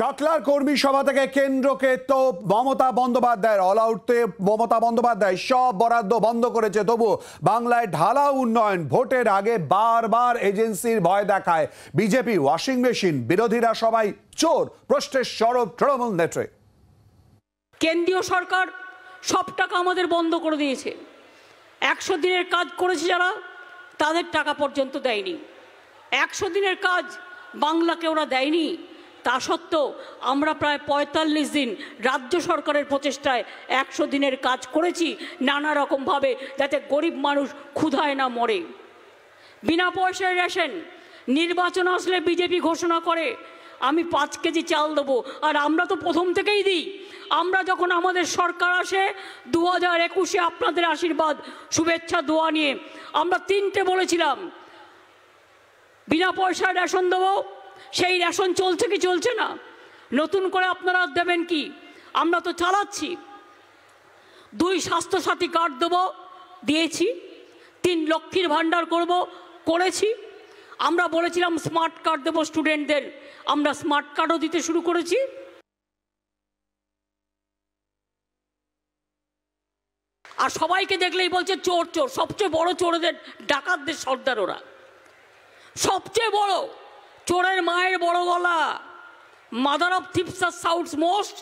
চাকলার কর্মী সভা থেকে কেন্দ্রকে তো মমতা বন্দ্যোপাধ্যায়ের অল আউটে মমতা বন্দ্যোপাধ্যায় সব বরাদ্দ বন্ধ করেছে, তবু বাংলায় ঢালাও উন্নয়ন। ভোটের আগে বারবার এজেন্সির ভয় দেখায় বিজেপি। ওয়াশিং মেশিন, বিরোধীরা সবাই চোর, প্রশ্নের সরব তৃণমূল নেত্রী। কেন্দ্রীয় সরকার সব টাকা আমাদের বন্ধ করে দিয়েছে। 100 দিনের কাজ করেছে যারা, তাদের টাকা পর্যন্ত দেয়নি। 100 দিনের কাজ বাংলাকে ওরা দেয়নি। তা সত্ত্বেও আমরা প্রায় 45 দিন রাজ্য সরকারের প্রচেষ্টায় 100 দিনের কাজ করেছি, নানা রকমভাবে, যাতে গরিব মানুষ ক্ষুধায় না মরে। বিনা পয়সায় রেশন, নির্বাচন আসলে বিজেপি ঘোষণা করে আমি 5 কেজি চাল দেবো, আর আমরা তো প্রথম থেকেই দিই। আমরা যখন আমাদের সরকার আসে 2021-এ আপনাদের আশীর্বাদ, শুভেচ্ছা, দোয়া নিয়ে আমরা 3টে বলেছিলাম বিনা পয়সায় রেশন দেবো। সেই রেশন চলছে কি চলছে না? নতুন করে আপনারা দেবেন কি? আমরা তো চালাচ্ছি। 2 স্বাস্থ্যসাথী কার্ড দেবো, দিয়েছি। 3 লক্ষ্মীর ভাণ্ডার করব, করেছি। আমরা বলেছিলাম স্মার্ট কার্ড দেবো স্টুডেন্টদের, আমরা স্মার্ট কার্ডও দিতে শুরু করেছি। আর সবাইকে দেখলেই বলছে চোর চোর। সবচেয়ে বড় চোরদের, ডাকাতদের সর্দার ওরা। সবচেয়ে বড় চোরের মায়ের বড় গলা। মাদার অফ থিপস আর সাউথস মোস্ট।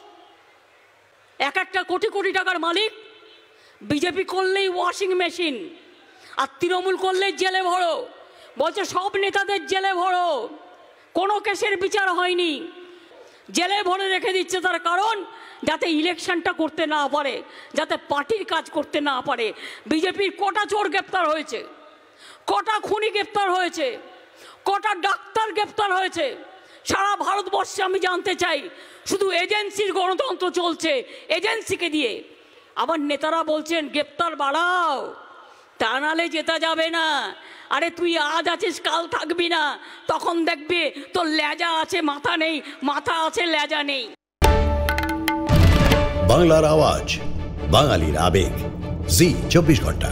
একটা কোটি কোটি টাকার মালিক। বিজেপি করলেই ওয়াশিং মেশিন, আর তৃণমূল করলেই জেলে ভরো। বলছে সব নেতাদের জেলে ভরো, কোনো কেসের বিচার হয়নি। জেলে ভরে রেখে দিচ্ছে, তার কারণ যাতে ইলেকশনটা করতে না পারে, যাতে পার্টির কাজ করতে না পারে। বিজেপির কটা চোর গ্রেপ্তার হয়েছে, কটা খুনি গ্রেপ্তার হয়েছে, কটা ডাক্তার গ্রেপ্তার হয়েছে সারা ভারতবর্ষে আমি জানতে চাই। শুধু এজেন্সির গণতন্ত্র চলছে, এজেন্সিকে দিয়ে। আবার নেতারা বলছেন গ্রেপ্তার বাড়াও, তা নাহলে জেতা যাবে না। আরে তুই আজ আছিস, কাল থাকবি না, তখন দেখবি তোর লেজা আছে মাথা নেই, মাথা আছে লেজা নেই। বাংলার আওয়াজ, বাঙালির আবেগ, জি 24 ঘন্টা।